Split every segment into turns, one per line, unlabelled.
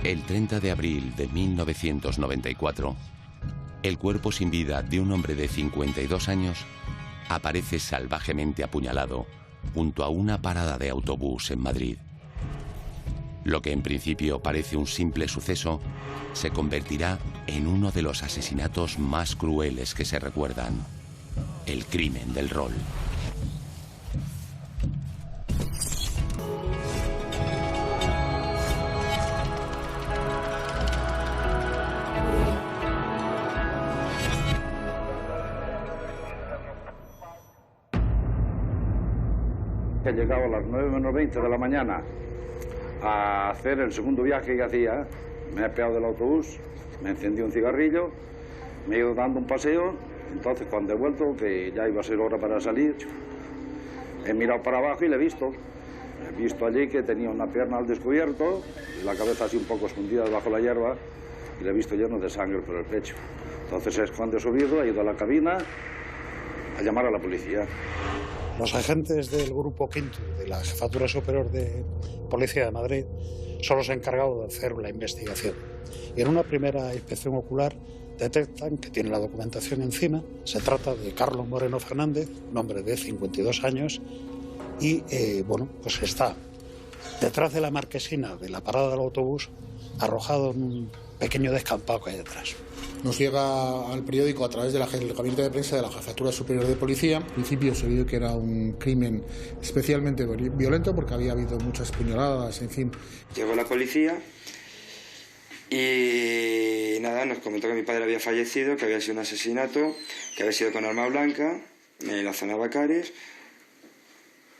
El 30 de abril de 1994, el cuerpo sin vida de un hombre de 52 años aparece salvajemente apuñalado junto a una parada de autobús en Madrid. Lo que en principio parece un simple suceso se convertirá en uno de los asesinatos más crueles que se recuerdan: el crimen del rol.
He llegado a las 9 menos 20 de la mañana a hacer el segundo viaje que hacía. Me he pegado del autobús, me encendí un cigarrillo, me he ido dando un paseo. Entonces, cuando he vuelto, que ya iba a ser hora para salir, he mirado para abajo y le he visto. He visto allí que tenía una pierna al descubierto, la cabeza así un poco escondida debajo de la hierba, y le he visto lleno de sangre por el pecho. Entonces es cuando he subido, he ido a la cabina a llamar a la policía.
Los agentes del Grupo Quinto de la Jefatura Superior de Policía de Madrid son los encargados de hacer la investigación. Y en una primera inspección ocular detectan que tiene la documentación encima. Se trata de Carlos Moreno Fernández, un hombre de 52 años, y pues está detrás de la marquesina de la parada del autobús, arrojado en un pequeño descampado que hay detrás.
Nos llega al periódico a través del gabinete de prensa de la Jefatura Superior de Policía. Al principio se vio que era un crimen especialmente violento porque había habido muchas puñaladas, en fin.
Llegó la policía y nada, nos comentó que mi padre había fallecido, que había sido un asesinato, que había sido con arma blanca en la zona Bacares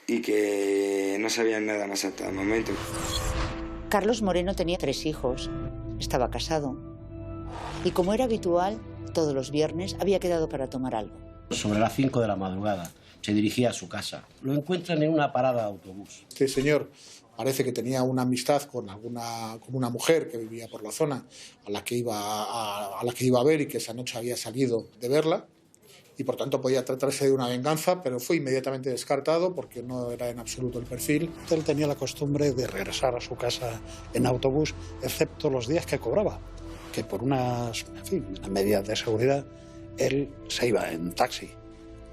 y que no sabían nada más hasta el momento.
Carlos Moreno tenía 3 hijos, estaba casado. Y como era habitual, todos los viernes había quedado para tomar algo.
Sobre las 5 de la madrugada se dirigía a su casa. Lo encuentran en una parada de autobús.
Este señor parece que tenía una amistad con una mujer que vivía por la zona, a la que iba a ver y que esa noche había salido de verla. Y por tanto podía tratarse de una venganza, pero fue inmediatamente descartado porque no era en absoluto el perfil.
Él tenía la costumbre de regresar a su casa en autobús, excepto los días que cobraba, que por unas medidas de seguridad él se iba en taxi.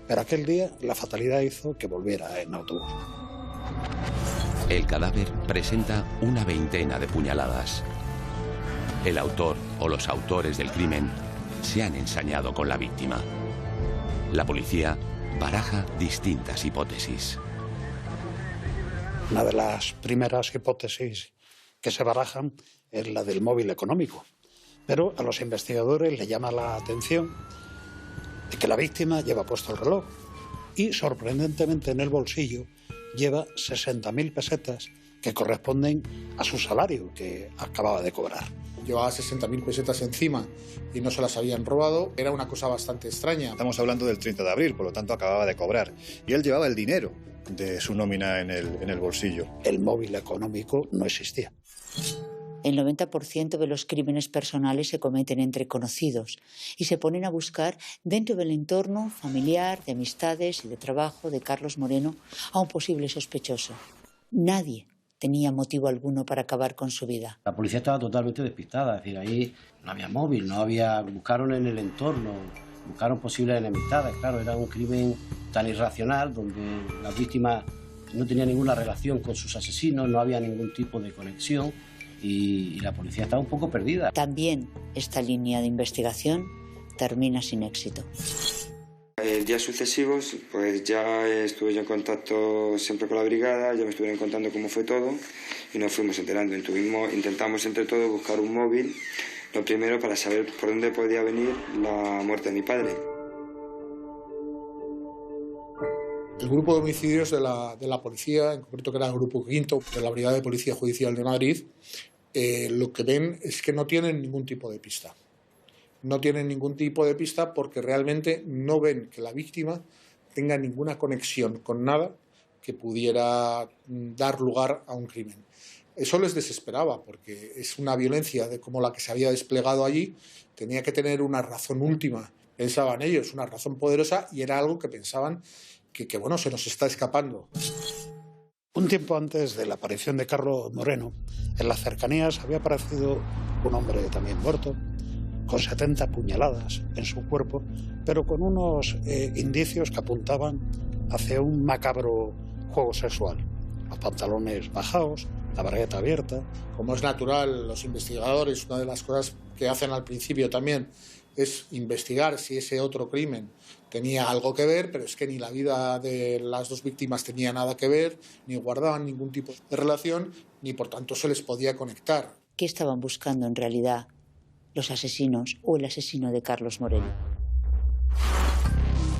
Pero aquel día la fatalidad hizo que volviera en autobús.
El cadáver presenta una veintena de puñaladas. El autor o los autores del crimen se han ensañado con la víctima. La policía baraja distintas hipótesis.
Una de las primeras hipótesis que se barajan es la del móvil económico. Pero a los investigadores les llama la atención de que la víctima lleva puesto el reloj y, sorprendentemente, en el bolsillo lleva 60.000 pesetas que corresponden a su salario que acababa de cobrar.
Llevaba 60.000 pesetas encima y no se las habían robado. Era una cosa bastante extraña.
Estamos hablando del 30 de abril, por lo tanto acababa de cobrar. Y él llevaba el dinero de su nómina en el bolsillo.
El móvil económico no existía.
El 90% de los crímenes personales se cometen entre conocidos y se ponen a buscar dentro del entorno familiar, de amistades y de trabajo de Carlos Moreno a un posible sospechoso. Nadie tenía motivo alguno para acabar con su vida.
La policía estaba totalmente despistada, es decir, ahí no había móvil, buscaron en el entorno, buscaron posibles enemistades. Claro, era un crimen tan irracional donde las víctimas no tenían ninguna relación con sus asesinos, no había ningún tipo de conexión y la policía estaba un poco perdida.
También esta línea de investigación termina sin éxito.
Días sucesivos, pues ya estuve yo en contacto siempre con la brigada, ya me estuvieron contando cómo fue todo y nos fuimos enterando. Intentamos entre todos buscar un móvil, lo primero para saber por dónde podía venir la muerte de mi padre.
El grupo de homicidios de la policía, en concreto que era el Grupo Quinto de la Brigada de Policía Judicial de Madrid, lo que ven es que no tienen ningún tipo de pista. No tienen ningún tipo de pista porque realmente no ven que la víctima tenga ninguna conexión con nada que pudiera dar lugar a un crimen. Eso les desesperaba porque es una violencia como la que se había desplegado allí, tenía que tener una razón última, pensaban ellos, una razón poderosa, y era algo que pensaban que se nos está escapando.
Un tiempo antes de la aparición de Carlos Moreno, en las cercanías había aparecido un hombre también muerto, con 70 puñaladas en su cuerpo, pero con unos indicios que apuntaban hacia un macabro juego sexual. Los pantalones bajados, la bragueta abierta.
Como es natural, los investigadores, una de las cosas que hacen al principio también es investigar si ese otro crimen tenía algo que ver, pero es que ni la vida de las dos víctimas tenía nada que ver, ni guardaban ningún tipo de relación, ni por tanto se les podía conectar.
¿Qué estaban buscando en realidad los asesinos o el asesino de Carlos Moreno?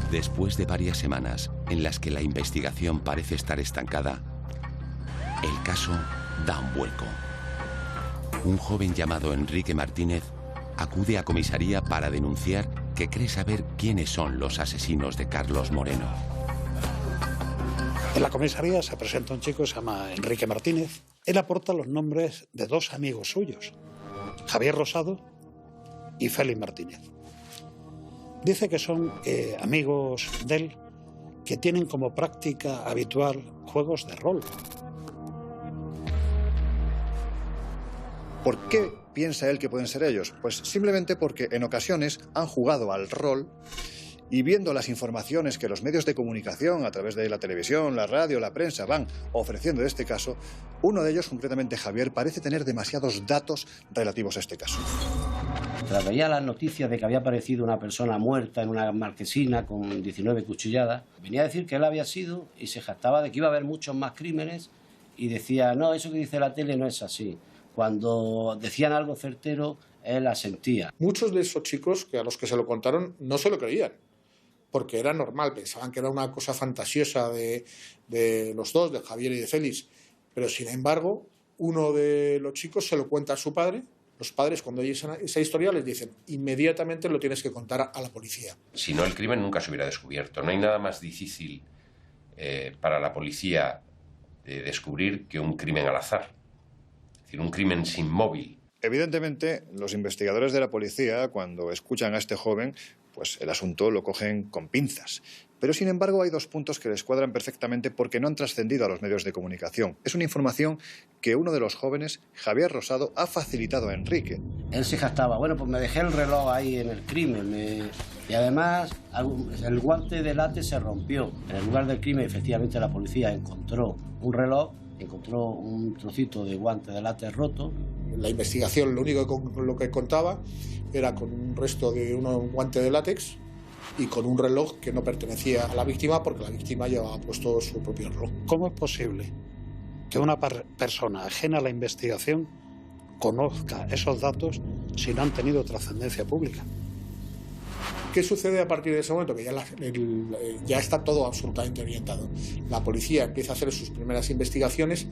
Después de varias semanas en las que la investigación parece estar estancada, el caso da un vuelco. Un joven llamado Enrique Martínez acude a comisaría para denunciar que cree saber quiénes son los asesinos de Carlos Moreno.
En la comisaría se presenta un chico que se llama Enrique Martínez. Él aporta los nombres de dos amigos suyos, Javier Rosado y Félix Martínez. Dice que son amigos de él que tienen como práctica habitual juegos de rol.
¿Por qué piensa él que pueden ser ellos? Pues simplemente porque en ocasiones han jugado al rol y viendo las informaciones que los medios de comunicación, a través de la televisión, la radio, la prensa, van ofreciendo de este caso, uno de ellos, concretamente Javier, parece tener demasiados datos relativos a este caso.
Tras veía las noticias de que había aparecido una persona muerta en una marquesina con 19 cuchilladas, venía a decir que él había sido y se jactaba de que iba a haber muchos más crímenes y decía, no, eso que dice la tele no es así. Cuando decían algo certero, él asentía.
Muchos de esos chicos que a los que se lo contaron no se lo creían, porque era normal, pensaban que era una cosa fantasiosa de los dos, de Javier y de Félix. Pero sin embargo, uno de los chicos se lo cuenta a su padre. Los padres, cuando oyen esa historia, les dicen, inmediatamente lo tienes que contar a la policía.
Si no, el crimen nunca se hubiera descubierto. No hay nada más difícil para la policía de descubrir que un crimen al azar. Es decir, un crimen sin móvil.
Evidentemente, los investigadores de la policía, cuando escuchan a este joven, pues el asunto lo cogen con pinzas. Pero, sin embargo, hay dos puntos que les cuadran perfectamente porque no han trascendido a los medios de comunicación. Es una información que uno de los jóvenes, Javier Rosado, ha facilitado a Enrique.
Él se jactaba, bueno, pues me dejé el reloj ahí en el crimen. Y además, el guante de látex se rompió. En el lugar del crimen, efectivamente, la policía encontró un reloj, encontró un trocito de guante de látex roto.
La investigación, lo único con lo que contaba era con un resto de un guante de látex y con un reloj que no pertenecía a la víctima porque la víctima llevaba puesto su propio reloj.
¿Cómo es posible que una persona ajena a la investigación conozca esos datos si no han tenido trascendencia pública?
¿Qué sucede a partir de ese momento? Que ya está todo absolutamente orientado. La policía empieza a hacer sus primeras investigaciones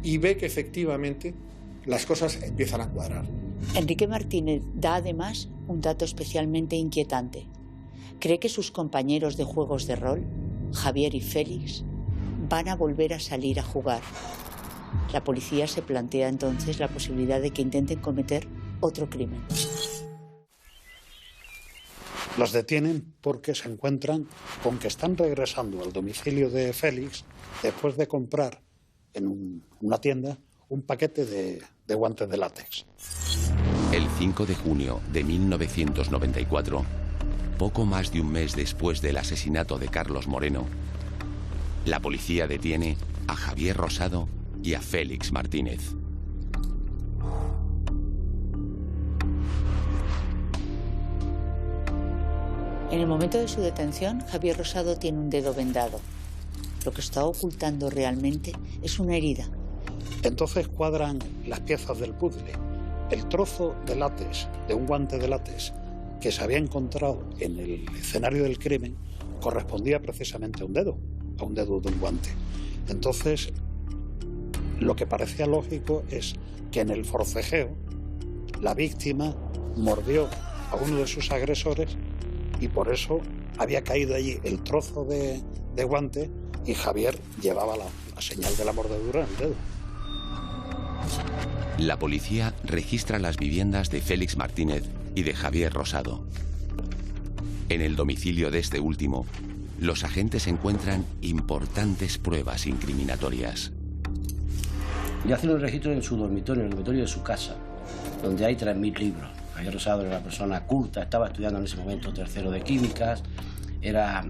y ve que efectivamente las cosas empiezan a cuadrar.
Enrique Martínez da además un dato especialmente inquietante. Cree que sus compañeros de juegos de rol, Javier y Félix, van a volver a salir a jugar. La policía se plantea entonces la posibilidad de que intenten cometer otro crimen.
Los detienen porque se encuentran con que están regresando al domicilio de Félix después de comprar en una tienda un paquete de guantes de látex.
El 5 de junio de 1994, poco más de un mes después del asesinato de Carlos Moreno, la policía detiene a Javier Rosado y a Félix Martínez.
En el momento de su detención, Javier Rosado tiene un dedo vendado. Lo que está ocultando realmente es una herida.
Entonces cuadran las piezas del puzzle. El trozo de látex, de un guante de látex, que se había encontrado en el escenario del crimen, correspondía precisamente a un dedo de un guante. Entonces, lo que parecía lógico es que en el forcejeo la víctima mordió a uno de sus agresores y por eso había caído allí el trozo de guante y Javier llevaba la señal de la mordedura en el dedo.
La policía registra las viviendas de Félix Martínez y de Javier Rosado. En el domicilio de este último, los agentes encuentran importantes pruebas incriminatorias.
y hacer un registro en su dormitorio, en el dormitorio de su casa, donde hay 3.000 libros. Javier Rosado era una persona culta, estaba estudiando en ese momento tercero de químicas, era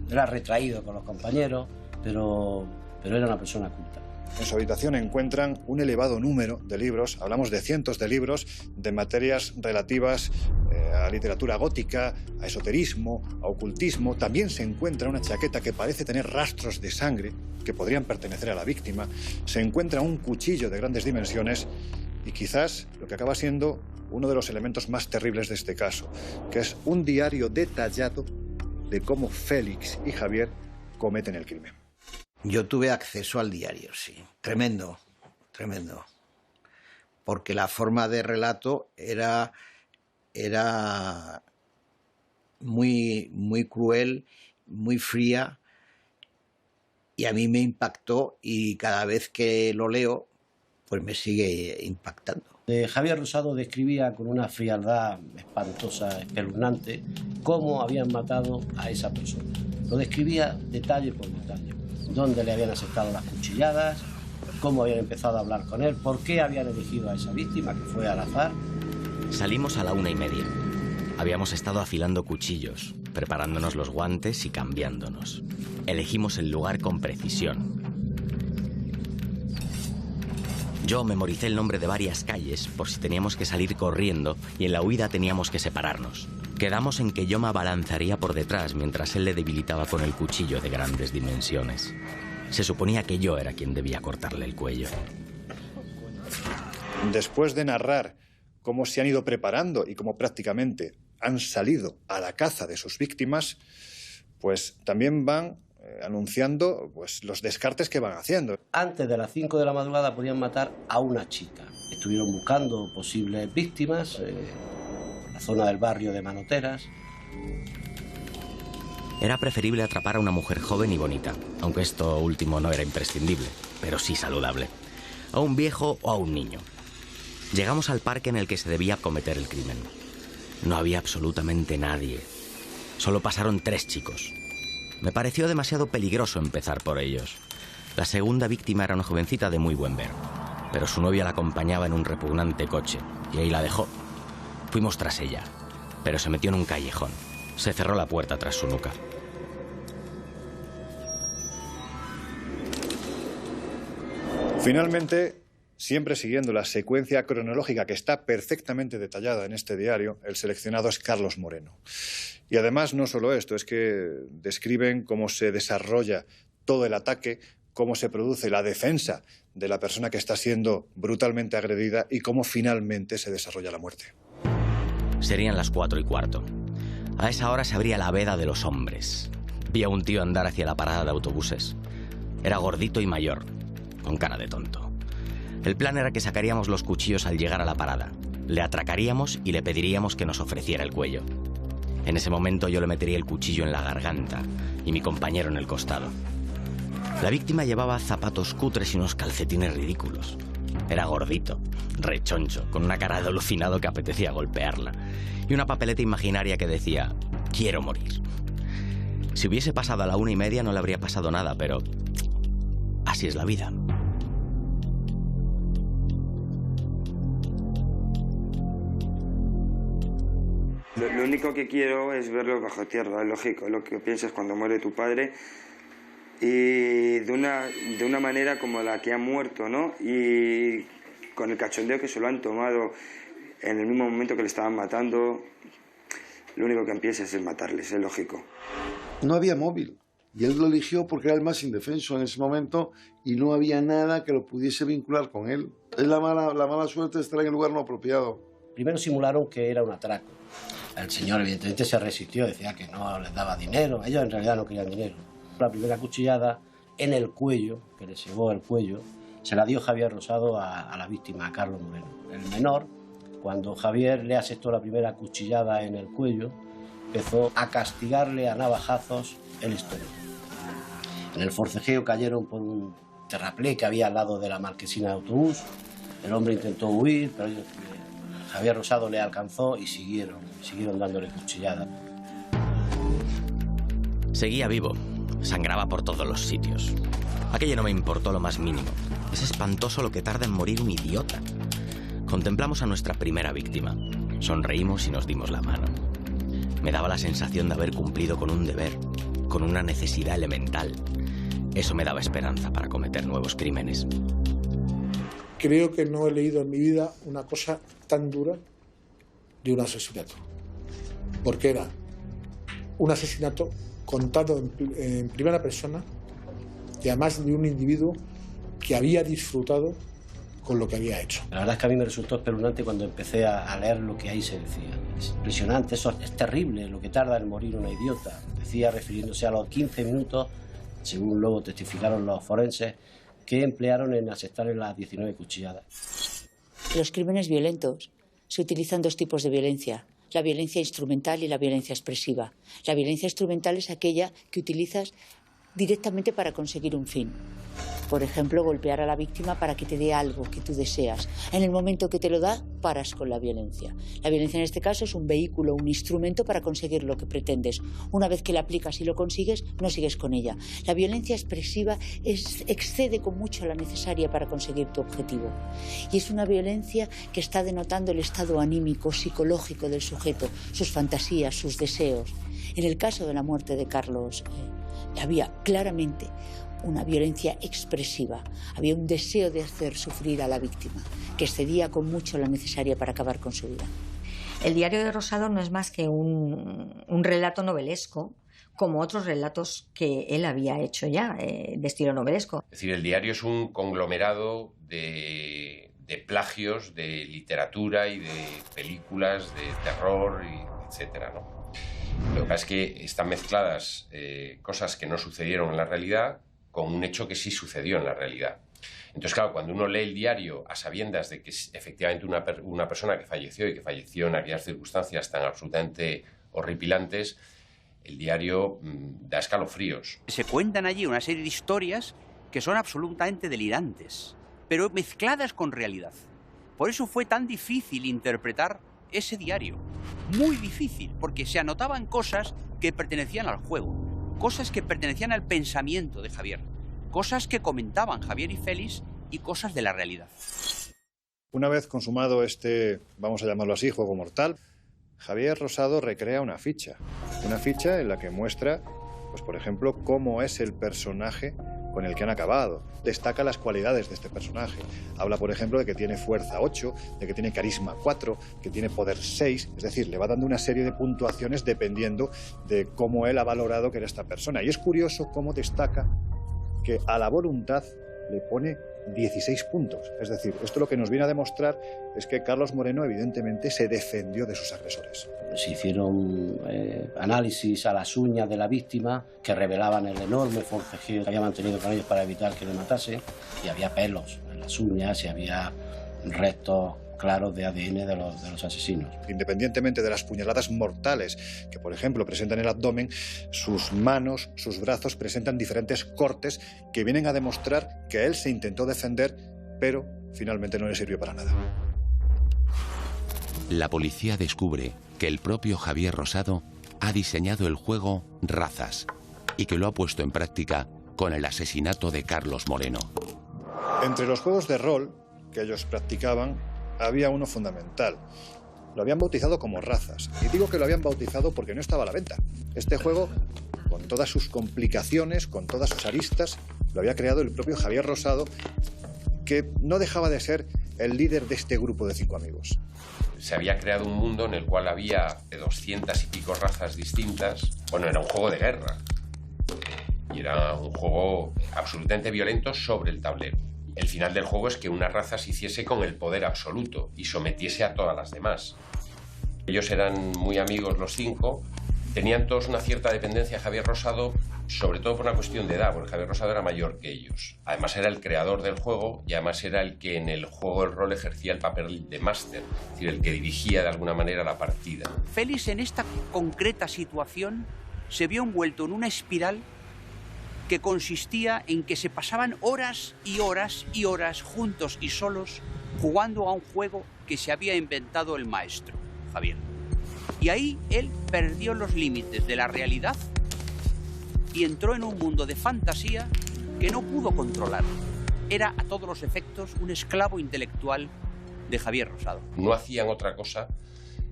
retraído con los compañeros, pero era una persona culta.
En su habitación encuentran un elevado número de libros, hablamos de cientos de libros, de materias relativas a literatura gótica, a esoterismo, a ocultismo. También se encuentra una chaqueta que parece tener rastros de sangre, que podrían pertenecer a la víctima. Se encuentra un cuchillo de grandes dimensiones y quizás lo que acaba siendo uno de los elementos más terribles de este caso, que es un diario detallado de cómo Félix y Javier cometen el crimen.
Yo tuve acceso al diario, sí. Tremendo, tremendo. Porque la forma de relato era muy, muy cruel, muy fría, y a mí me impactó, y cada vez que lo leo, pues me sigue impactando.
Javier Rosado describía con una frialdad espantosa, espeluznante, cómo habían matado a esa persona. Lo describía detalle por detalle. Dónde le habían aceptado las cuchilladas, cómo habían empezado a hablar con él, por qué habían elegido a esa víctima, que fue al azar.
Salimos a la 1:30. Habíamos estado afilando cuchillos, preparándonos los guantes y cambiándonos. Elegimos el lugar con precisión. Yo memoricé el nombre de varias calles por si teníamos que salir corriendo y en la huida teníamos que separarnos. Quedamos en que yo me abalanzaría por detrás mientras él le debilitaba con el cuchillo de grandes dimensiones. Se suponía que yo era quien debía cortarle el cuello.
Después de narrar cómo se han ido preparando y cómo prácticamente han salido a la caza de sus víctimas, pues también van anunciando pues, los descartes que van haciendo.
Antes de las 5 de la madrugada podían matar a una chica. Estuvieron buscando posibles víctimas en la zona del barrio de Manoteras.
Era preferible atrapar a una mujer joven y bonita, aunque esto último no era imprescindible, pero sí saludable. A un viejo o a un niño. Llegamos al parque en el que se debía cometer el crimen. No había absolutamente nadie. Solo pasaron 3 chicos. Me pareció demasiado peligroso empezar por ellos. La segunda víctima era una jovencita de muy buen ver, pero su novia la acompañaba en un repugnante coche, y ahí la dejó. Fuimos tras ella, pero se metió en un callejón. Se cerró la puerta tras su nuca.
Finalmente, siempre siguiendo la secuencia cronológica que está perfectamente detallada en este diario, el seleccionado es Carlos Moreno. Y además no solo esto, es que describen cómo se desarrolla todo el ataque, cómo se produce la defensa de la persona que está siendo brutalmente agredida y cómo finalmente se desarrolla la muerte.
Serían las 4:15. A esa hora se abría la veda de los hombres. Vi a un tío andar hacia la parada de autobuses. Era gordito y mayor, con cara de tonto. El plan era que sacaríamos los cuchillos al llegar a la parada. Le atracaríamos y le pediríamos que nos ofreciera el cuello. En ese momento yo le metería el cuchillo en la garganta y mi compañero en el costado. La víctima llevaba zapatos cutres y unos calcetines ridículos. Era gordito, rechoncho, con una cara de alucinado que apetecía golpearla, y una papeleta imaginaria que decía, quiero morir. Si hubiese pasado a la 1:30 no le habría pasado nada, pero así es la vida.
Lo único que quiero es verlo bajo tierra, es lógico, es lo que piensas cuando muere tu padre y de una manera como la que ha muerto, ¿no? Y con el cachondeo que se lo han tomado en el mismo momento que le estaban matando, lo único que piensas es matarles, es lógico.
No había móvil y él lo eligió porque era el más indefenso en ese momento y no había nada que lo pudiese vincular con él. Es la mala suerte de estar en el lugar no apropiado.
Primero simularon que era un atraco. El señor evidentemente se resistió, decía que no les daba dinero. Ellos en realidad no querían dinero. La primera cuchillada en el cuello, que le cegó el cuello, se la dio Javier Rosado a la víctima, a Carlos Moreno. El menor, cuando Javier le asestó la primera cuchillada en el cuello, empezó a castigarle a navajazos el estómago. En el forcejeo cayeron por un terraplé que había al lado de la marquesina de autobús. El hombre intentó huir, pero Javier Rosado le alcanzó y siguieron dándole cuchilladas.
Seguía vivo, sangraba por todos los sitios. Aquello no me importó lo más mínimo. Es espantoso lo que tarda en morir un idiota. Contemplamos a nuestra primera víctima. Sonreímos y nos dimos la mano. Me daba la sensación de haber cumplido con un deber, con una necesidad elemental. Eso me daba esperanza para cometer nuevos crímenes.
Creo que no he leído en mi vida una cosa tan dura de un asesinato. Porque era un asesinato contado en primera persona y además de un individuo que había disfrutado con lo que había hecho.
La verdad es que a mí me resultó espeluznante cuando empecé a leer lo que ahí se decía. Es impresionante, eso es terrible, lo que tarda en morir una idiota. Decía, refiriéndose a los 15 minutos, según luego testificaron los forenses, que emplearon en asestarle las 19 cuchilladas.
En los crímenes violentos se utilizan dos tipos de violencia: la violencia instrumental y la violencia expresiva. La violencia instrumental es aquella que utilizas directamente para conseguir un fin. Por ejemplo, golpear a la víctima para que te dé algo que tú deseas. En el momento que te lo da, paras con la violencia. La violencia en este caso es un vehículo, un instrumento para conseguir lo que pretendes. Una vez que la aplicas y lo consigues, no sigues con ella. La violencia expresiva excede con mucho a la necesaria para conseguir tu objetivo. Y es una violencia que está denotando el estado anímico, psicológico del sujeto, sus fantasías, sus deseos. En el caso de la muerte de Carlos, había claramente una violencia expresiva. Había un deseo de hacer sufrir a la víctima, que excedía con mucho la necesaria para acabar con su vida.
El diario de Rosado no es más que un relato novelesco, como otros relatos que él había hecho ya, de estilo novelesco.
Es decir, el diario es un conglomerado de plagios de literatura y de películas de terror, etcétera, ¿no? Lo que pasa es que están mezcladas cosas que no sucedieron en la realidad con un hecho que sí sucedió en la realidad. Entonces, claro, cuando uno lee el diario a sabiendas de que es efectivamente una persona que falleció y que falleció en aquellas circunstancias tan absolutamente horripilantes, el diario da escalofríos.
Se cuentan allí una serie de historias que son absolutamente delirantes, pero mezcladas con realidad. Por eso fue tan difícil interpretar ese diario. Muy difícil, porque se anotaban cosas que pertenecían al juego, cosas que pertenecían al pensamiento de Javier, cosas que comentaban Javier y Félix y cosas de la realidad.
Una vez consumado este, vamos a llamarlo así, juego mortal, Javier Rosado recrea una ficha en la que muestra, pues por ejemplo, cómo es el personaje con el que han acabado. Destaca las cualidades de este personaje. Habla, por ejemplo, de que tiene fuerza 8, de que tiene carisma 4, que tiene poder 6. Es decir, le va dando una serie de puntuaciones dependiendo de cómo él ha valorado que era esta persona. Y es curioso cómo destaca que a la voluntad le pone 16 puntos. Es decir, esto lo que nos viene a demostrar es que Carlos Moreno evidentemente se defendió de sus agresores.
Se hicieron análisis a las uñas de la víctima que revelaban el enorme forcejeo que había mantenido con ellos para evitar que le matase, y había pelos en las uñas y había restos claros de ADN de los asesinos.
Independientemente de las puñaladas mortales que, por ejemplo, presentan el abdomen, sus manos, sus brazos presentan diferentes cortes que vienen a demostrar que él se intentó defender, pero finalmente no le sirvió para nada.
La policía descubre que el propio Javier Rosado ha diseñado el juego Razas y que lo ha puesto en práctica con el asesinato de Carlos Moreno.
Entre los juegos de rol que ellos practicaban había uno fundamental. Lo habían bautizado como Razas. Y digo que lo habían bautizado porque no estaba a la venta. Este juego, con todas sus complicaciones, con todas sus aristas, lo había creado el propio Javier Rosado, que no dejaba de ser el líder de este grupo de 5 amigos.
Se había creado un mundo en el cual había 200 y pico razas distintas. Bueno, era un juego de guerra. Y era un juego absolutamente violento sobre el tablero. El final del juego es que una raza se hiciese con el poder absoluto y sometiese a todas las demás. Ellos eran muy amigos los 5, tenían todos una cierta dependencia a Javier Rosado, sobre todo por una cuestión de edad, porque Javier Rosado era mayor que ellos. Además era el creador del juego y además era el que en el juego del rol ejercía el papel de máster, es decir, el que dirigía de alguna manera la partida.
Félix en esta concreta situación se vio envuelto en una espiral que consistía en que se pasaban horas y horas y horas juntos y solos jugando a un juego que se había inventado el maestro, Javier. Y ahí él perdió los límites de la realidad y entró en un mundo de fantasía que no pudo controlar. era a todos los efectos un esclavo intelectual de Javier Rosado.
No hacían otra cosa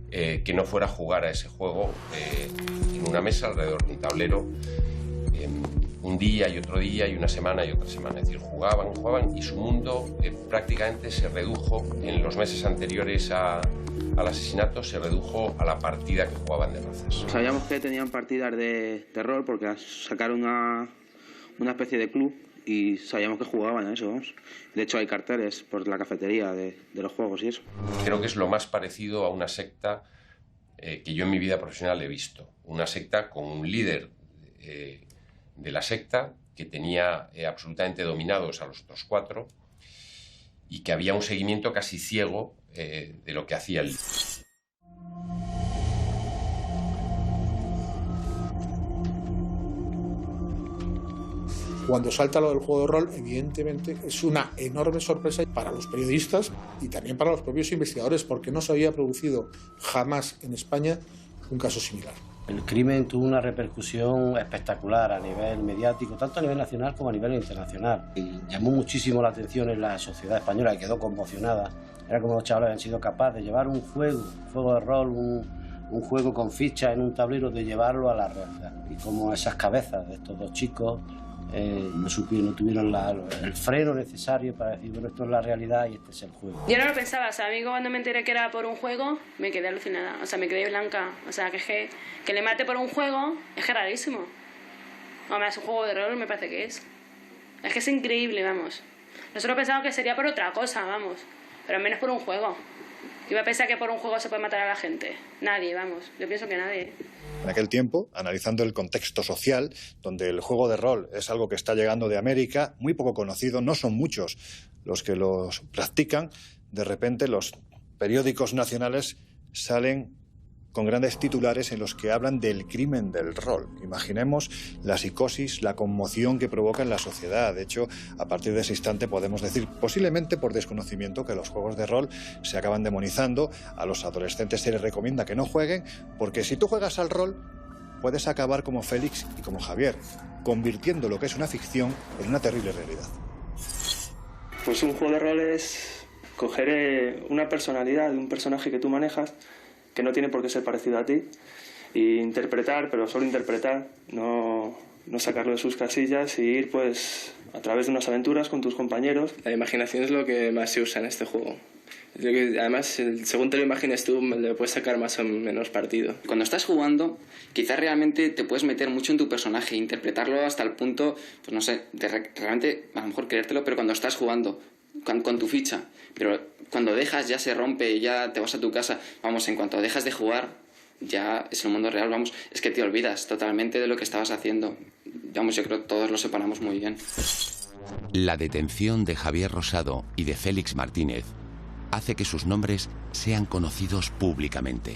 que no fuera jugar a ese juego en una mesa alrededor de un tablero, un día y otro día y una semana y otra semana. Es decir, jugaban y su mundo prácticamente se redujo en los meses anteriores al asesinato, se redujo a la partida que jugaban de razas.
Sabíamos que tenían partidas de rol porque sacaron una especie de club y sabíamos que jugaban a eso, vamos. De hecho hay carteles por la cafetería de los juegos y eso.
Creo que es lo más parecido a una secta que yo en mi vida profesional he visto. Una secta con un líder de la secta que tenía absolutamente dominados a los otros 4 y que había un seguimiento casi ciego de lo que hacía el líder.
Cuando salta lo del juego de rol, evidentemente es una enorme sorpresa para los periodistas y también para los propios investigadores, porque no se había producido jamás en España un caso similar.
El crimen tuvo una repercusión espectacular a nivel mediático, tanto a nivel nacional como a nivel internacional. Y llamó muchísimo la atención en la sociedad española, que quedó conmocionada. Era como los chavales han sido capaces de llevar un juego de rol, un juego con fichas en un tablero, de llevarlo a la realidad. Y como esas cabezas de estos 2 chicos no tuvieron el freno necesario para decir, bueno, esto es la realidad y este es el juego.
Yo no lo pensaba, o sea, a mí cuando me enteré que era por un juego, me quedé alucinada, o sea, me quedé blanca, o sea, que le mate por un juego es que rarísimo. Además, un juego de rol me parece que es que es increíble, vamos. Nosotros pensábamos que sería por otra cosa, vamos, pero al menos por un juego. Iba a pensar que por un juego se puede matar a la gente. Nadie, vamos, yo pienso que nadie.
En aquel tiempo, analizando el contexto social, donde el juego de rol es algo que está llegando de América, muy poco conocido, no son muchos los que los practican, de repente los periódicos nacionales salen con grandes titulares en los que hablan del crimen del rol. Imaginemos la psicosis, la conmoción que provoca en la sociedad. De hecho, a partir de ese instante podemos decir, posiblemente por desconocimiento, que los juegos de rol se acaban demonizando. A los adolescentes se les recomienda que no jueguen, porque si tú juegas al rol, puedes acabar como Félix y como Javier, convirtiendo lo que es una ficción en una terrible realidad.
Pues un juego de rol es coger una personalidad de un personaje que tú manejas, que no tiene por qué ser parecido a ti, e interpretar, pero solo interpretar, no sacarlo de sus casillas y ir pues a través de unas aventuras con tus compañeros.
La imaginación es lo que más se usa en este juego. Además, según te lo imagines tú, le puedes sacar más o menos partido.
Cuando estás jugando, quizás realmente te puedes meter mucho en tu personaje, interpretarlo hasta el punto, pues no sé, de realmente a lo mejor creértelo, pero cuando estás jugando con tu ficha, pero cuando dejas ya se rompe, ya te vas a tu casa, vamos, en cuanto dejas de jugar, ya es el mundo real, vamos, es que te olvidas totalmente de lo que estabas haciendo. Vamos, yo creo que todos lo separamos muy bien.
La detención de Javier Rosado y de Félix Martínez hace que sus nombres sean conocidos públicamente.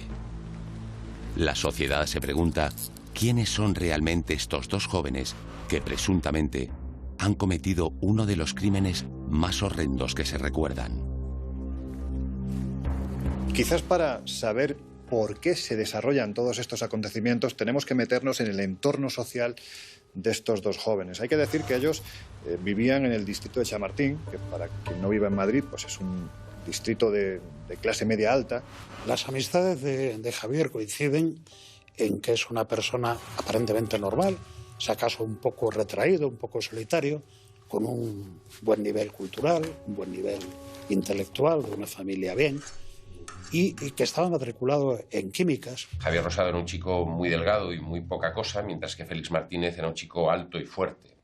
La sociedad se pregunta quiénes son realmente estos 2 jóvenes que presuntamente han cometido uno de los crímenes más horrendos que se recuerdan.
Quizás para saber por qué se desarrollan todos estos acontecimientos tenemos que meternos en el entorno social de estos 2 jóvenes. Hay que decir que ellos vivían en el distrito de Chamartín, que para quien no viva en Madrid, pues es un distrito de clase media alta.
Las amistades de Javier coinciden en que es una persona aparentemente normal, si acaso un poco retraído, un poco solitario, con un buen nivel cultural, un buen nivel intelectual, de una familia bien, y que estaba matriculado en químicas.
Javier Rosado era un chico muy delgado y muy poca cosa, mientras que Félix Martínez era un chico alto y fuerte.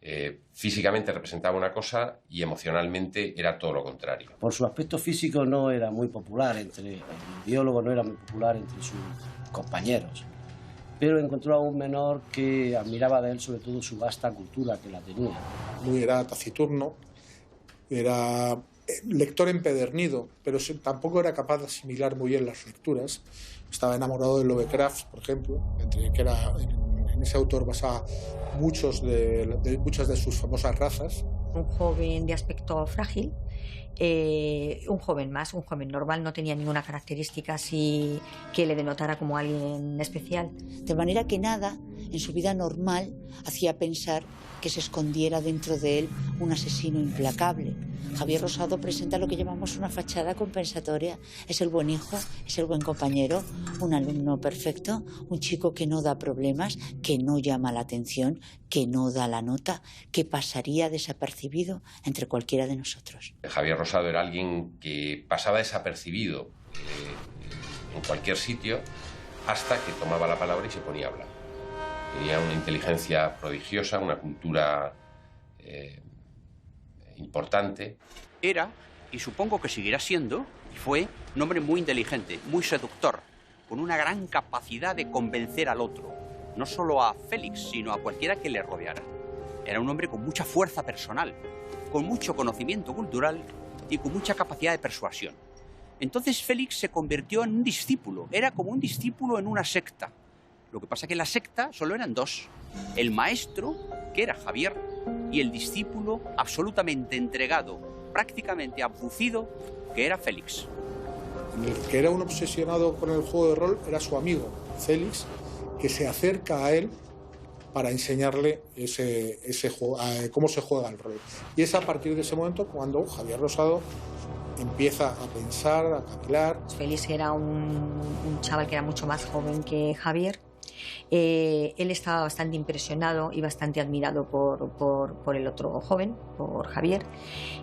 Físicamente representaba una cosa y emocionalmente era todo lo contrario.
Por su aspecto físico no era muy popular el biólogo no era muy popular entre sus compañeros, pero encontró a un menor que admiraba de él sobre todo su vasta cultura, que la tenía.
Era taciturno, era lector empedernido, pero tampoco era capaz de asimilar muy bien las lecturas. Estaba enamorado de Lovecraft, por ejemplo, que era, en ese autor basaba muchas de sus famosas razas.
Un joven de aspecto frágil, un joven normal, no tenía ninguna característica así que le denotara como alguien especial.
De manera que nada en su vida normal hacía pensar que se escondiera dentro de él un asesino implacable. Javier Rosado presenta lo que llamamos una fachada compensatoria. Es el buen hijo, es el buen compañero, un alumno perfecto, un chico que no da problemas, que no llama la atención, que no da la nota, que pasaría desapercibido entre cualquiera de nosotros.
Javier Rosado era alguien que pasaba desapercibido en cualquier sitio hasta que tomaba la palabra y se ponía a hablar. Tenía una inteligencia prodigiosa, una cultura importante.
Era, y supongo que seguirá siendo, y fue, un hombre muy inteligente, muy seductor, con una gran capacidad de convencer al otro, no solo a Félix, sino a cualquiera que le rodeara. Era un hombre con mucha fuerza personal, con mucho conocimiento cultural y con mucha capacidad de persuasión. Entonces Félix se convirtió en un discípulo, era como un discípulo en una secta. Lo que pasa es que en la secta solo eran dos, el maestro, que era Javier, y el discípulo absolutamente entregado, prácticamente abducido, que era Félix.
El que era un obsesionado con el juego de rol era su amigo, Félix, que se acerca a él para enseñarle ese juego, cómo se juega el rol. Y es a partir de ese momento cuando Javier Rosado empieza a pensar, a cavilar.
Félix era un chaval que era mucho más joven que Javier. Él estaba bastante impresionado y bastante admirado por el otro joven, por Javier,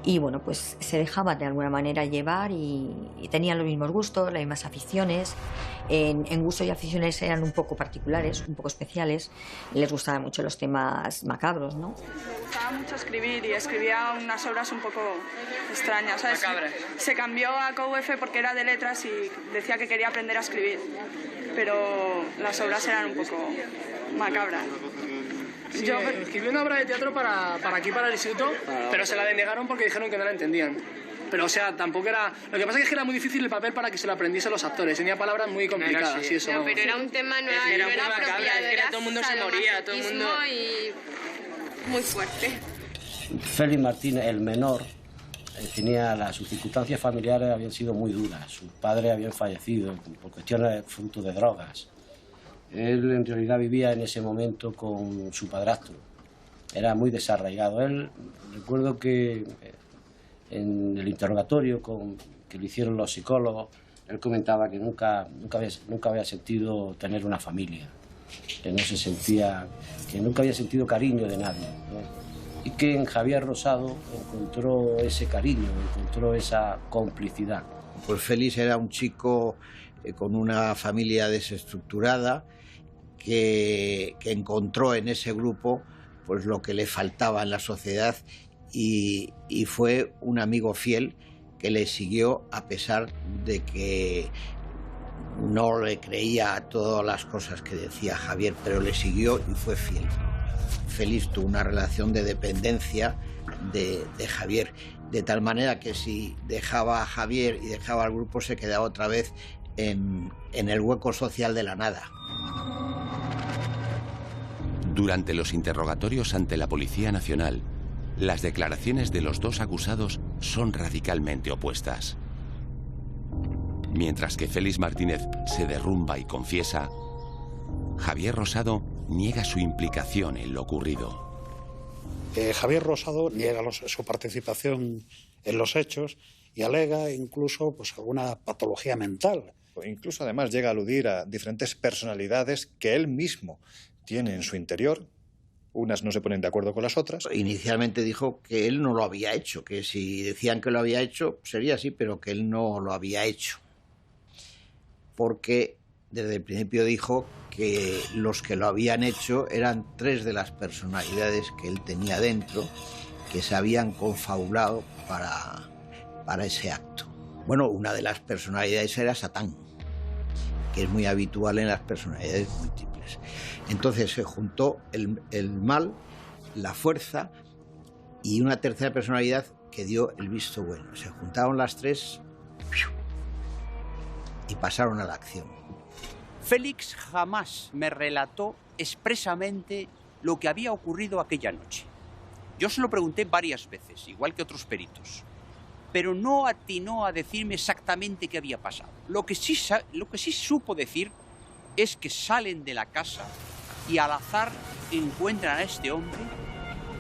y bueno, pues se dejaba de alguna manera llevar y tenían los mismos gustos, las mismas aficiones. En gustos y aficiones eran un poco particulares, un poco especiales. Les gustaban mucho los temas macabros, ¿no?
Me gustaba mucho escribir y escribía unas obras un poco extrañas, ¿sabes? Macabras. Se cambió a KUF porque era de letras y decía que quería aprender a escribir, pero las obras eran un poco macabras.
Sí, yo escribí una obra de teatro para aquí, para el instituto, pero se la denegaron porque dijeron que no la entendían. Pero, o sea, tampoco era... Lo que pasa es que era muy difícil el papel para que se lo aprendiesen los actores. Tenía palabras muy complicadas. Sí. Eso,
no, pero era un tema, no era apropiado. Era todo el mundo se moría, todo el mundo... Y muy fuerte.
Félix Martínez, el menor, sus circunstancias familiares habían sido muy duras. Sus padres habían fallecido por cuestiones fruto de drogas. Él en realidad vivía en ese momento con su padrastro. Era muy desarraigado. Recuerdo que en el interrogatorio que le hicieron los psicólogos, él comentaba que nunca había sentido tener una familia, que nunca había sentido cariño de nadie, ¿no? Y que en Javier Rosado encontró ese cariño, encontró esa complicidad.
Pues Félix era un chico con una familia desestructurada que encontró en ese grupo pues lo que le faltaba en la sociedad y fue un amigo fiel que le siguió a pesar de que no le creía a todas las cosas que decía Javier, pero le siguió y fue fiel. Félix tuvo una relación de dependencia de Javier, de tal manera que si dejaba a Javier y dejaba al grupo se quedaba otra vez en el hueco social de la nada.
Durante los interrogatorios ante la Policía Nacional, las declaraciones de los dos acusados son radicalmente opuestas. Mientras que Félix Martínez se derrumba y confiesa, Javier Rosado niega su implicación en lo ocurrido.
Javier Rosado niega su participación en los hechos y alega incluso pues, alguna patología mental.
Incluso además llega a aludir a diferentes personalidades que él mismo tiene en su interior. Unas no se ponen de acuerdo con las otras.
Inicialmente dijo que él no lo había hecho, que si decían que lo había hecho sería así, pero que él no lo había hecho. Porque desde el principio dijo que los que lo habían hecho eran 3 de las personalidades que él tenía dentro que se habían confabulado para ese acto. Bueno, una de las personalidades era Satán, que es muy habitual en las personalidades múltiples. Entonces se juntó el mal, la fuerza y una tercera personalidad que dio el visto bueno. Se juntaron las 3 y pasaron a la acción.
Félix jamás me relató expresamente lo que había ocurrido aquella noche. Yo se lo pregunté varias veces, igual que otros peritos, pero no atinó a decirme exactamente qué había pasado. Lo que sí supo decir es que salen de la casa y al azar encuentran a este hombre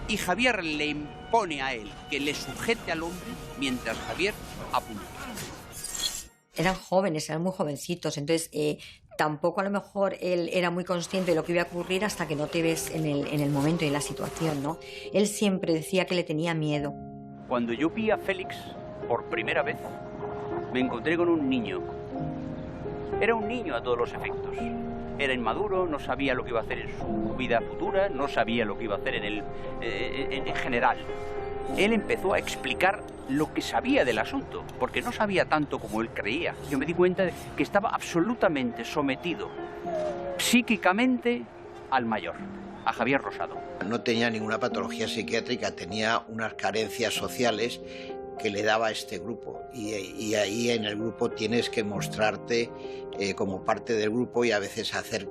y Javier le impone a él que le sujete al hombre mientras Javier apunta.
Eran jóvenes, eran muy jovencitos, entonces tampoco a lo mejor él era muy consciente de lo que iba a ocurrir hasta que no te ves en el momento y en la situación, ¿no? Él siempre decía que le tenía miedo.
Cuando yo vi a Félix por primera vez, me encontré con un niño. Era un niño a todos los efectos. Era inmaduro, no sabía lo que iba a hacer en su vida futura, no sabía lo que iba a hacer en general. Él empezó a explicar lo que sabía del asunto, porque no sabía tanto como él creía. Yo me di cuenta de que estaba absolutamente sometido psíquicamente al mayor, a Javier Rosado.
No tenía ninguna patología psiquiátrica, tenía unas carencias sociales que le daba a este grupo. Y ahí en el grupo tienes que mostrarte como parte del grupo y a veces hacer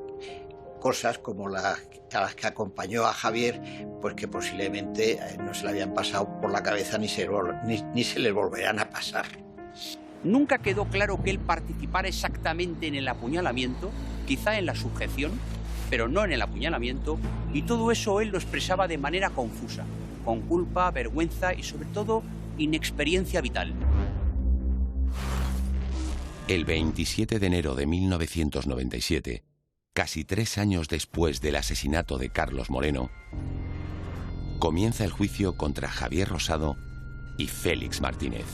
cosas como a las que acompañó a Javier, pues que posiblemente no se le habían pasado por la cabeza ni se les volverán a pasar.
Nunca quedó claro que él participara exactamente en el apuñalamiento, quizá en la sujeción, pero no en el apuñalamiento, y todo eso él lo expresaba de manera confusa, con culpa, vergüenza y sobre todo inexperiencia vital.
El 27 de enero de 1997, casi 3 años después del asesinato de Carlos Moreno, comienza el juicio contra Javier Rosado y Félix Martínez.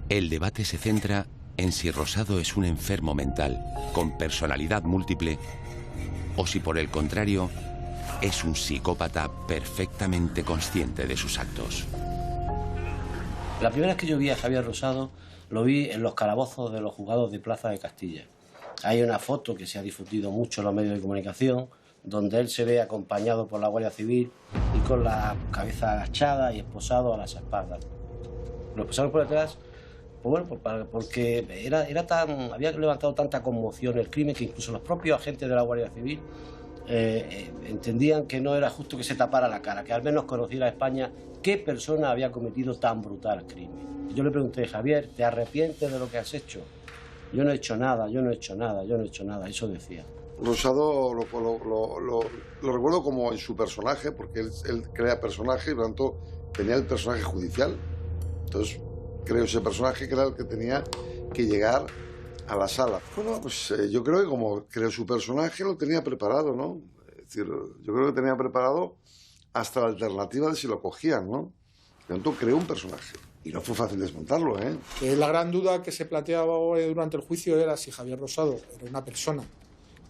El debate se centra en si Rosado es un enfermo mental con personalidad múltiple o si por el contrario es un psicópata perfectamente consciente de sus actos.
La primera vez que yo vi a Javier Rosado lo vi en los calabozos de los juzgados de Plaza de Castilla. Hay una foto que se ha difundido mucho en los medios de comunicación donde él se ve acompañado por la Guardia Civil y con la cabeza agachada y esposado a las espaldas. Lo esposaron por detrás, pues bueno, porque había levantado tanta conmoción el crimen que incluso los propios agentes de la Guardia Civil entendían que no era justo que se tapara la cara, que al menos conociera a España qué persona había cometido tan brutal crimen. Y yo le pregunté, Javier, ¿te arrepientes de lo que has hecho? Yo no he hecho nada, yo no he hecho nada, yo no he hecho nada, eso decía.
Rosado lo recuerdo como en su personaje, porque él crea personaje y por lo tanto tenía el personaje judicial. Entonces creo ese personaje que era el que tenía que llegar a la sala. Bueno, pues yo creo que como creó su personaje lo tenía preparado, ¿no? Es decir, yo creo que tenía preparado hasta la alternativa de si lo cogían, ¿no? Por lo tanto creó un personaje. Y no fue fácil desmontarlo, ¿eh?
La gran duda que se planteaba durante el juicio era si Javier Rosado era una persona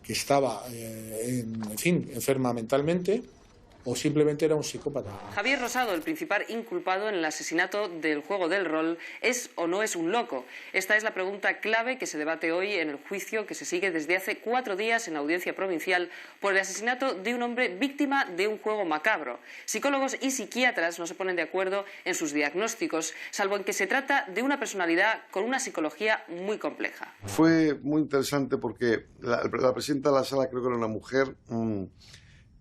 que estaba, enferma mentalmente o simplemente era un psicópata.
Javier Rosado, el principal inculpado en el asesinato del juego del rol, ¿es o no es un loco? Esta es la pregunta clave que se debate hoy en el juicio que se sigue desde hace 4 días en la audiencia provincial por el asesinato de un hombre víctima de un juego macabro. Psicólogos y psiquiatras no se ponen de acuerdo en sus diagnósticos, salvo en que se trata de una personalidad con una psicología muy compleja.
Fue muy interesante porque la presidenta de la sala, creo que era una mujer,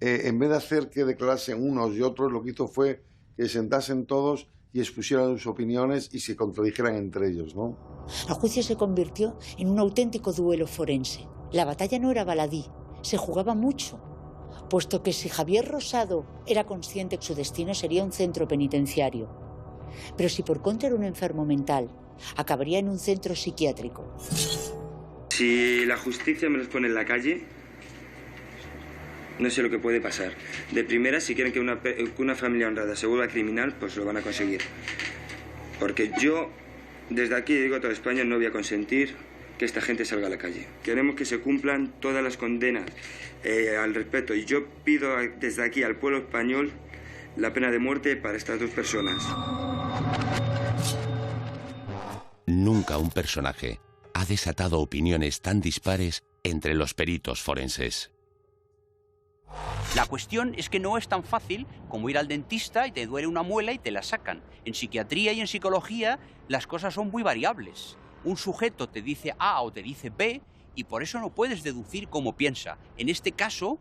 en vez de hacer que declarasen unos y otros, lo que hizo fue que se sentasen todos y expusieran sus opiniones y se contradijeran entre ellos, ¿no?
El juicio se convirtió en un auténtico duelo forense. La batalla no era baladí, se jugaba mucho, puesto que si Javier Rosado era consciente que su destino sería un centro penitenciario, pero si por contra era un enfermo mental, acabaría en un centro psiquiátrico.
Si la justicia me los pone en la calle, no sé lo que puede pasar. De primera, si quieren que una familia honrada se vuelva criminal, pues lo van a conseguir. Porque yo, desde aquí, digo a toda España, no voy a consentir que esta gente salga a la calle. Queremos que se cumplan todas las condenas al respecto. Y yo pido desde aquí al pueblo español la pena de muerte para estas 2 personas.
Nunca un personaje ha desatado opiniones tan dispares entre los peritos forenses.
La cuestión es que no es tan fácil como ir al dentista y te duele una muela y te la sacan. En psiquiatría y en psicología las cosas son muy variables. Un sujeto te dice A o te dice B y por eso no puedes deducir cómo piensa. En este caso,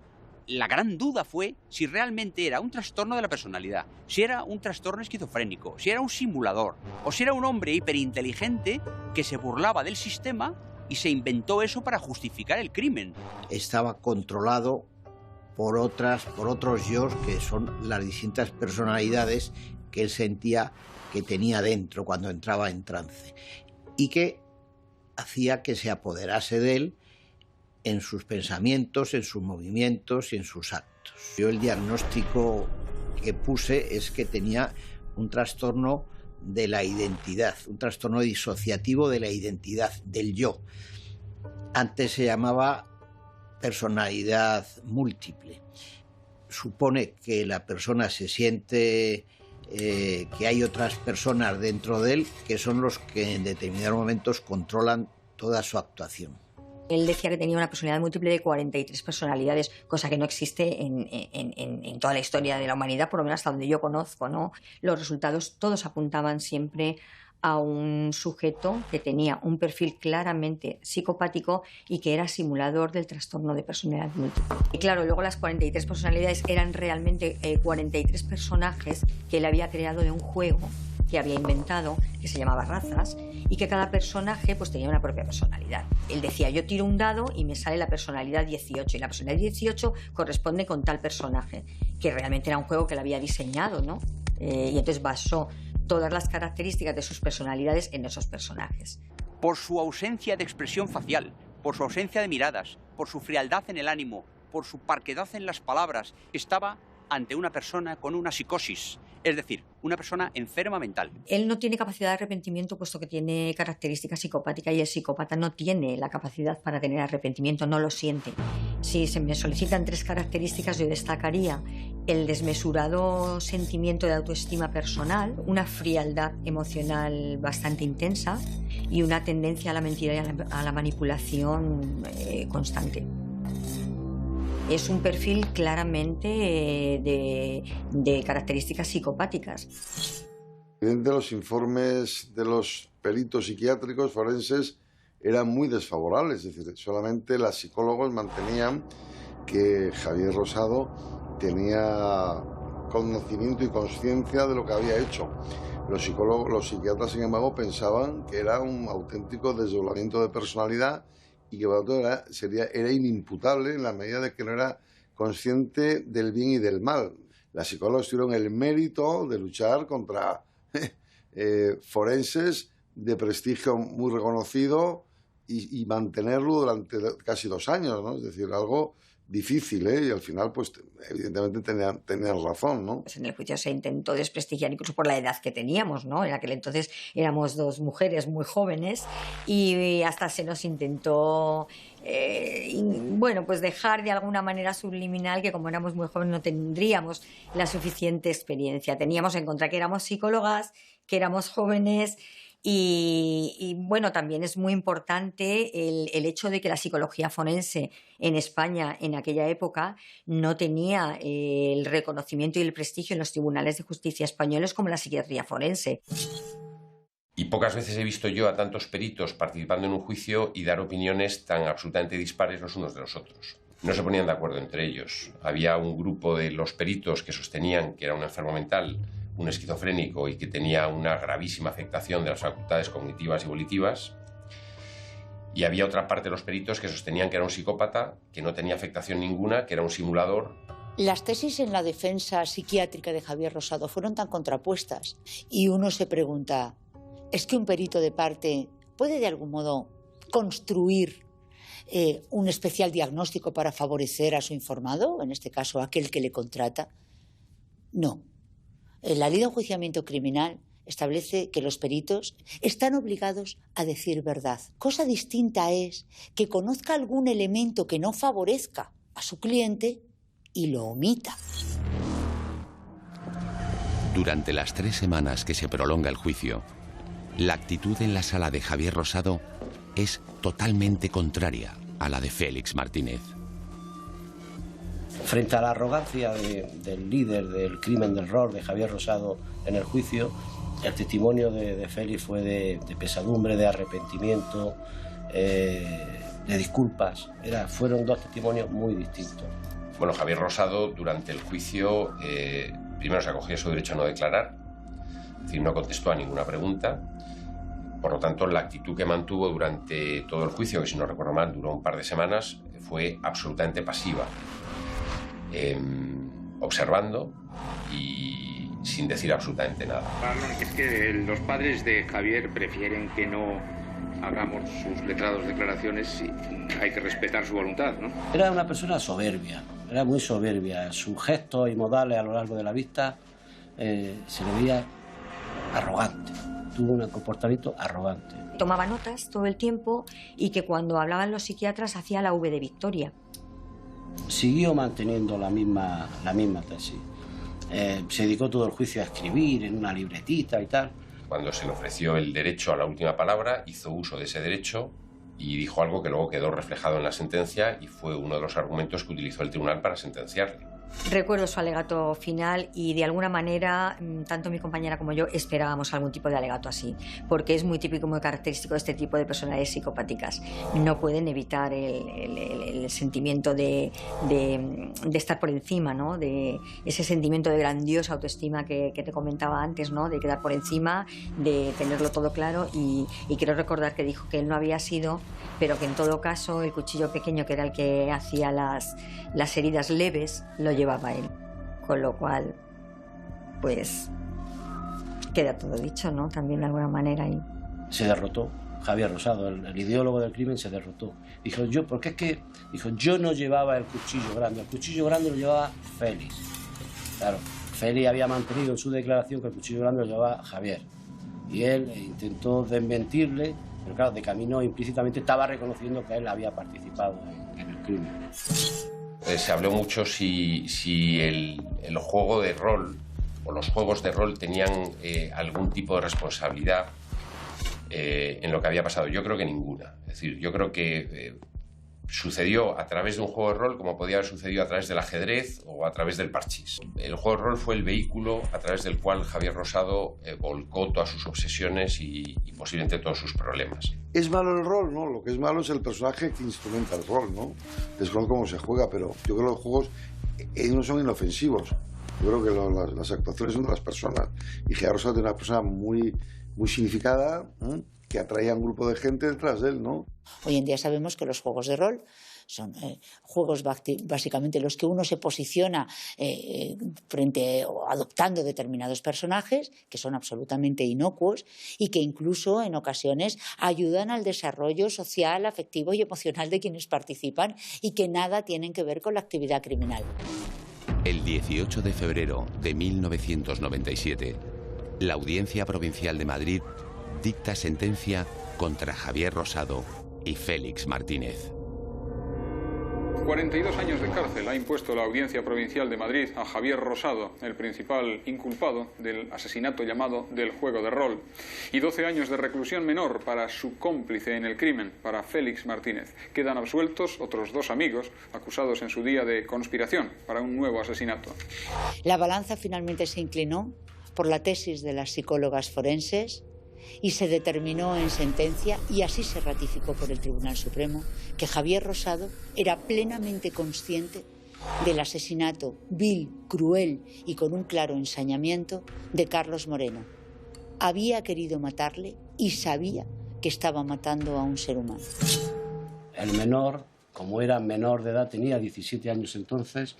la gran duda fue si realmente era un trastorno de la personalidad, si era un trastorno esquizofrénico, si era un simulador o si era un hombre hiperinteligente que se burlaba del sistema y se inventó eso para justificar el crimen.
Estaba controlado por otros yo, que son las distintas personalidades que él sentía que tenía dentro cuando entraba en trance y que hacía que se apoderase de él en sus pensamientos, en sus movimientos y en sus actos. Yo el diagnóstico que puse es que tenía un trastorno de la identidad, un trastorno disociativo de la identidad, del yo. Antes se llamaba personalidad múltiple. Supone que la persona se siente que hay otras personas dentro de él que son los que en determinados momentos controlan toda su actuación.
Él decía que tenía una personalidad múltiple de 43 personalidades, cosa que no existe en toda la historia de la humanidad, por lo menos hasta donde yo conozco, ¿no? Los resultados todos apuntaban siempre a un sujeto que tenía un perfil claramente psicopático y que era simulador del trastorno de personalidad múltiple. Y claro, luego las 43 personalidades eran realmente 43 personajes que él había creado de un juego que había inventado, que se llamaba Razas, y que cada personaje pues tenía una propia personalidad. Él decía, yo tiro un dado y me sale la personalidad 18, y la personalidad 18 corresponde con tal personaje, que realmente era un juego que él había diseñado, ¿no? Y entonces basó todas las características de sus personalidades en esos personajes.
Por su ausencia de expresión facial, por su ausencia de miradas, por su frialdad en el ánimo, por su parquedad en las palabras, estaba ante una persona con una psicosis, es decir, una persona enferma mental.
Él no tiene capacidad de arrepentimiento puesto que tiene características psicopáticas y el psicópata no tiene la capacidad para tener arrepentimiento, no lo siente. Si se me solicitan 3 características, yo destacaría el desmesurado sentimiento de autoestima personal, una frialdad emocional bastante intensa y una tendencia a la mentira y a la manipulación constante. Es un perfil claramente de características psicopáticas.
Evidentemente, los informes de los peritos psiquiátricos forenses eran muy desfavorables, es decir, solamente los psicólogos mantenían que Javier Rosado tenía conocimiento y conciencia de lo que había hecho. Los psiquiatras, sin embargo, pensaban que era un auténtico desdoblamiento de personalidad y que por lo tanto era inimputable en la medida de que no era consciente del bien y del mal. Las psicólogas tuvieron el mérito de luchar contra forenses de prestigio muy reconocido y mantenerlo durante casi 2 años, ¿no? Es decir, algo difícil, y al final, pues, evidentemente tenían razón, ¿no?
Pues en el juicio se intentó desprestigiar incluso por la edad que teníamos, ¿no? En aquel entonces éramos 2 mujeres muy jóvenes y hasta se nos intentó, pues dejar de alguna manera subliminal que como éramos muy jóvenes no tendríamos la suficiente experiencia. Teníamos en contra que éramos psicólogas, que éramos jóvenes. Y bueno, también es muy importante el hecho de que la psicología forense en España en aquella época no tenía el reconocimiento y el prestigio en los tribunales de justicia españoles como la psiquiatría forense.
Y pocas veces he visto yo a tantos peritos participando en un juicio y dar opiniones tan absolutamente dispares los unos de los otros. No se ponían de acuerdo entre ellos. Había un grupo de los peritos que sostenían que era un enfermo mental, un esquizofrénico y que tenía una gravísima afectación de las facultades cognitivas y volitivas. Y había otra parte de los peritos que sostenían que era un psicópata, que no tenía afectación ninguna, que era un simulador.
Las tesis en la defensa psiquiátrica de Javier Rosado fueron tan contrapuestas y uno se pregunta, ¿es que un perito de parte puede de algún modo construir un especial diagnóstico para favorecer a su informado, en este caso aquel que le contrata? No. La ley de enjuiciamiento criminal establece que los peritos están obligados a decir verdad. Cosa distinta es que conozca algún elemento que no favorezca a su cliente y lo omita.
Durante las 3 semanas que se prolonga el juicio, la actitud en la sala de Javier Rosado es totalmente contraria a la de Félix Martínez.
Frente a la arrogancia del líder del crimen del rol de Javier Rosado en el juicio, el testimonio de Félix fue de pesadumbre, de arrepentimiento, de disculpas. Fueron 2 testimonios muy distintos.
Bueno, Javier Rosado durante el juicio primero se acogió a su derecho a no declarar, es decir, no contestó a ninguna pregunta. Por lo tanto, la actitud que mantuvo durante todo el juicio, que si no recuerdo mal duró un par de semanas, fue absolutamente pasiva, observando y sin decir absolutamente nada.
Es que los padres de Javier prefieren que no hagamos sus letrados declaraciones y hay que respetar su voluntad, ¿no?
Era una persona soberbia, era muy soberbia. Sus gestos y modales a lo largo de la vista se le veía arrogante. Tuvo un comportamiento arrogante.
Tomaba notas todo el tiempo y que cuando hablaban los psiquiatras hacía la V de Victoria.
Siguió manteniendo la misma tesis. Se dedicó todo el juicio a escribir en una libretita y tal.
Cuando se le ofreció el derecho a la última palabra, hizo uso de ese derecho y dijo algo que luego quedó reflejado en la sentencia y fue uno de los argumentos que utilizó el tribunal para sentenciarle.
Recuerdo su alegato final y de alguna manera tanto mi compañera como yo esperábamos algún tipo de alegato así, porque es muy típico, muy característico de este tipo de personalidades psicopáticas. No pueden evitar el sentimiento de estar por encima, ¿no? De ese sentimiento de grandiosa autoestima que te comentaba antes, ¿no? De quedar por encima, de tenerlo todo claro y quiero recordar que dijo que él no había sido, pero que en todo caso el cuchillo pequeño, que era el que hacía las heridas leves, lo llevaba él, con lo cual pues queda todo dicho, ¿no? También de alguna manera ahí.
Se derrotó Javier Rosado, el ideólogo del crimen, se derrotó. Dijo, porque es que yo no llevaba el cuchillo grande lo llevaba Félix. Claro, Félix había mantenido en su declaración que el cuchillo grande lo llevaba Javier y él intentó desmentirle, pero claro, de camino implícitamente estaba reconociendo que él había participado en el crimen.
Se habló mucho si el juego de rol o los juegos de rol tenían algún tipo de responsabilidad en lo que había pasado. Yo creo que ninguna. Es decir, yo creo que sucedió a través de un juego de rol como podía haber sucedido a través del ajedrez o a través del parchís. El juego de rol fue el vehículo a través del cual Javier Rosado volcó todas sus obsesiones y posiblemente todos sus problemas.
Es malo el rol, ¿no? Lo que es malo es el personaje que instrumenta el rol, ¿no? Es rol cómo se juega, pero yo creo que los juegos no son inofensivos. Yo creo que las actuaciones son de las personas. Y Javier Rosado es una persona muy significada, que atrae a un grupo de gente detrás de él, ¿no?
Hoy en día sabemos que los juegos de rol son juegos básicamente en los que uno se posiciona frente o adoptando determinados personajes que son absolutamente inocuos y que incluso en ocasiones ayudan al desarrollo social, afectivo y emocional de quienes participan y que nada tienen que ver con la actividad criminal.
El 18 de febrero de 1997, la Audiencia Provincial de Madrid dicta sentencia contra Javier Rosado y Félix Martínez.
42 años de cárcel ha impuesto la Audiencia Provincial de Madrid a Javier Rosado, el principal inculpado del asesinato llamado del juego de rol, y 12 años de reclusión menor para su cómplice en el crimen, para Félix Martínez. Quedan absueltos otros 2 amigos acusados en su día de conspiración para un nuevo asesinato.
La balanza finalmente se inclinó por la tesis de las psicólogas forenses y se determinó en sentencia, y así se ratificó por el Tribunal Supremo, que Javier Rosado era plenamente consciente del asesinato vil, cruel y con un claro ensañamiento de Carlos Moreno. Había querido matarle y sabía que estaba matando a un ser humano.
El menor, como era menor de edad, tenía 17 años entonces,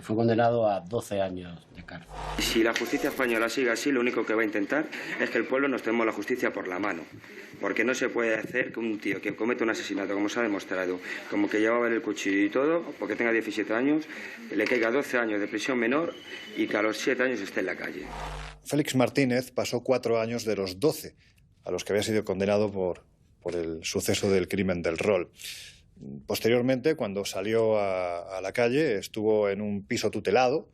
fue condenado a 12 años de cárcel.
Si la justicia española sigue así, lo único que va a intentar es que el pueblo nos tomemos la justicia por la mano. Porque no se puede hacer que un tío que comete un asesinato, como se ha demostrado, como que llevaba el cuchillo y todo, porque tenga 17 años, le caiga 12 años de prisión menor y que a los 7 años esté en la calle.
Félix Martínez pasó 4 años de los 12 a los que había sido condenado por el suceso del crimen del rol. Posteriormente, cuando salió a la calle, estuvo en un piso tutelado,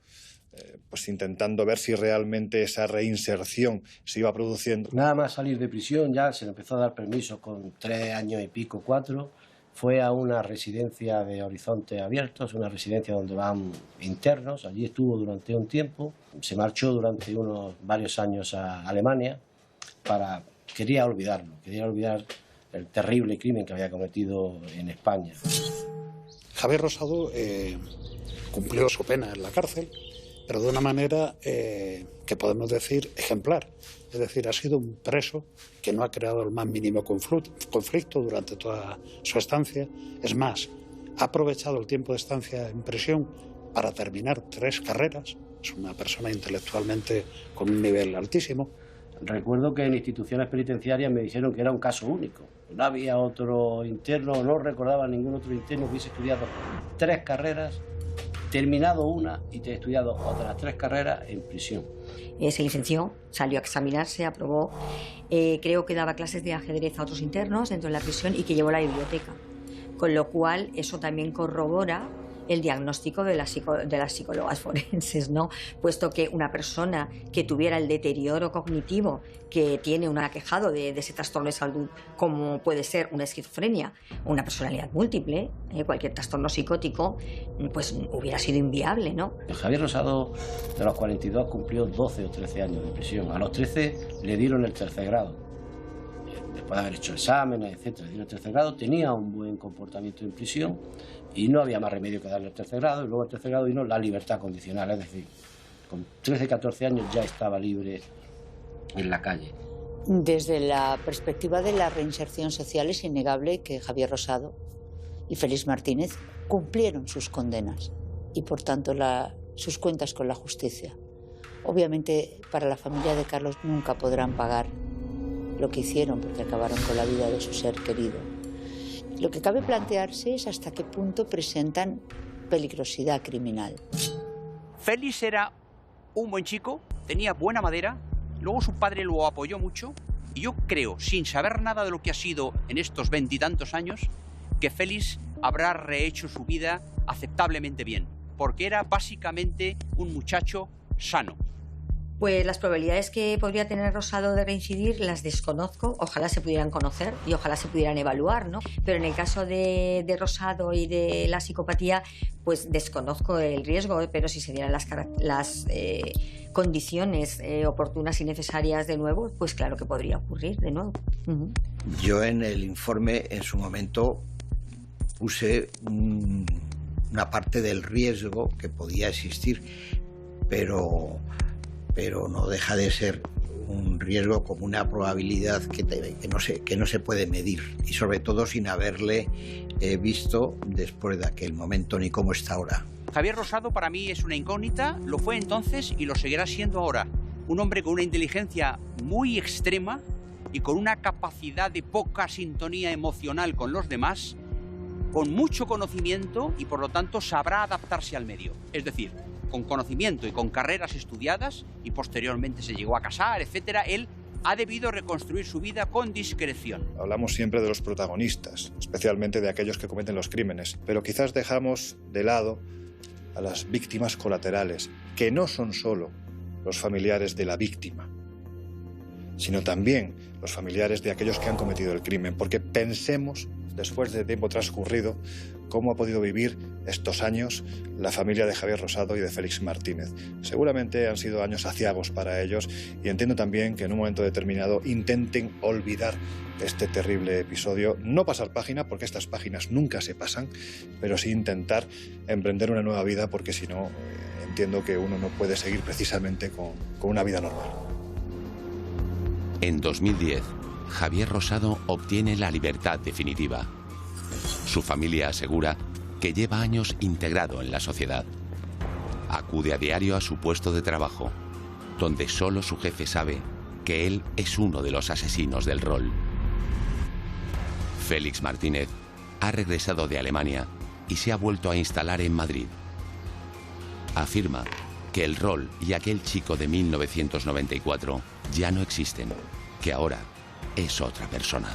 pues intentando ver si realmente esa reinserción se iba produciendo.
Nada más salir de prisión ya se le empezó a dar permiso con 3 años y pico, 4. Fue a una residencia de Horizonte Abiertos, una residencia donde van internos. Allí estuvo durante un tiempo. Se marchó durante varios años a Alemania. Quería olvidar el terrible crimen que había cometido en España.
Javier Rosado cumplió su pena en la cárcel pero de una manera que podemos decir ejemplar. Es decir, ha sido un preso que no ha creado el más mínimo conflicto durante toda su estancia. Es más, ha aprovechado el tiempo de estancia en prisión para terminar 3 carreras. Es una persona intelectualmente con un nivel altísimo.
Recuerdo que en instituciones penitenciarias me dijeron que era un caso único. No había otro interno, no recordaba ningún otro interno que hubiese estudiado 3 carreras, terminado una y estudiado otras 3 carreras en prisión.
Se licenció, salió a examinarse, aprobó. Creo que daba clases de ajedrez a otros internos dentro de la prisión y que llevó la biblioteca. Con lo cual, eso también corrobora el diagnóstico de las psicólogas forenses, ¿no? Puesto que una persona que tuviera el deterioro cognitivo que tiene un aquejado de ese trastorno de salud, como puede ser una esquizofrenia o una personalidad múltiple, cualquier trastorno psicótico, pues hubiera sido inviable, ¿no?
Javier Rosado, de los 42, cumplió 12 o 13 años de prisión. A los 13 le dieron el 3er grado. Después de haber hecho exámenes, etcétera, le dieron el 3er grado, tenía un buen comportamiento en prisión y no había más remedio que darle el 3er grado, y luego el 3er grado vino la libertad condicional, es decir, con 13, 14 años ya estaba libre en la calle.
Desde la perspectiva de la reinserción social es innegable que Javier Rosado y Félix Martínez cumplieron sus condenas y por tanto sus cuentas con la justicia. Obviamente para la familia de Carlos nunca podrán pagar lo que hicieron porque acabaron con la vida de su ser querido. Lo que cabe plantearse es hasta qué punto presentan peligrosidad criminal.
Félix era un buen chico, tenía buena madera, luego su padre lo apoyó mucho y yo creo, sin saber nada de lo que ha sido en estos 20 y tantos años, que Félix habrá rehecho su vida aceptablemente bien, porque era básicamente un muchacho sano.
Pues las probabilidades que podría tener Rosado de reincidir las desconozco, ojalá se pudieran conocer y ojalá se pudieran evaluar, ¿no? Pero en el caso de Rosado y de la psicopatía, pues desconozco el riesgo, pero si se dieran las condiciones oportunas y necesarias de nuevo, pues claro que podría ocurrir de nuevo.
Yo en el informe en su momento puse una parte del riesgo que podía existir, pero no deja de ser un riesgo como una probabilidad que no se puede medir, y sobre todo sin haberle visto después de aquel momento ni cómo está ahora.
Javier Rosado para mí es una incógnita, lo fue entonces y lo seguirá siendo ahora. Un hombre con una inteligencia muy extrema y con una capacidad de poca sintonía emocional con los demás, con mucho conocimiento y por lo tanto sabrá adaptarse al medio. Es decir, con conocimiento y con carreras estudiadas, y posteriormente se llegó a casar, etcétera, él ha debido reconstruir su vida con discreción.
Hablamos siempre de los protagonistas, especialmente de aquellos que cometen los crímenes, pero quizás dejamos de lado a las víctimas colaterales, que no son solo los familiares de la víctima, sino también los familiares de aquellos que han cometido el crimen, porque pensemos, después de tiempo transcurrido, cómo ha podido vivir estos años la familia de Javier Rosado y de Félix Martínez. Seguramente han sido años aciagos para ellos y entiendo también que en un momento determinado intenten olvidar este terrible episodio, no pasar página, porque estas páginas nunca se pasan, pero sí intentar emprender una nueva vida, porque si no, entiendo que uno no puede seguir precisamente con una vida normal.
En 2010, Javier Rosado obtiene la libertad definitiva. Su familia asegura que lleva años integrado en la sociedad. Acude a diario a su puesto de trabajo, donde solo su jefe sabe que él es uno de los asesinos del rol. Félix Martínez ha regresado de Alemania y se ha vuelto a instalar en Madrid. Afirma que el rol y aquel chico de 1994 ya no existen, que ahora es otra persona.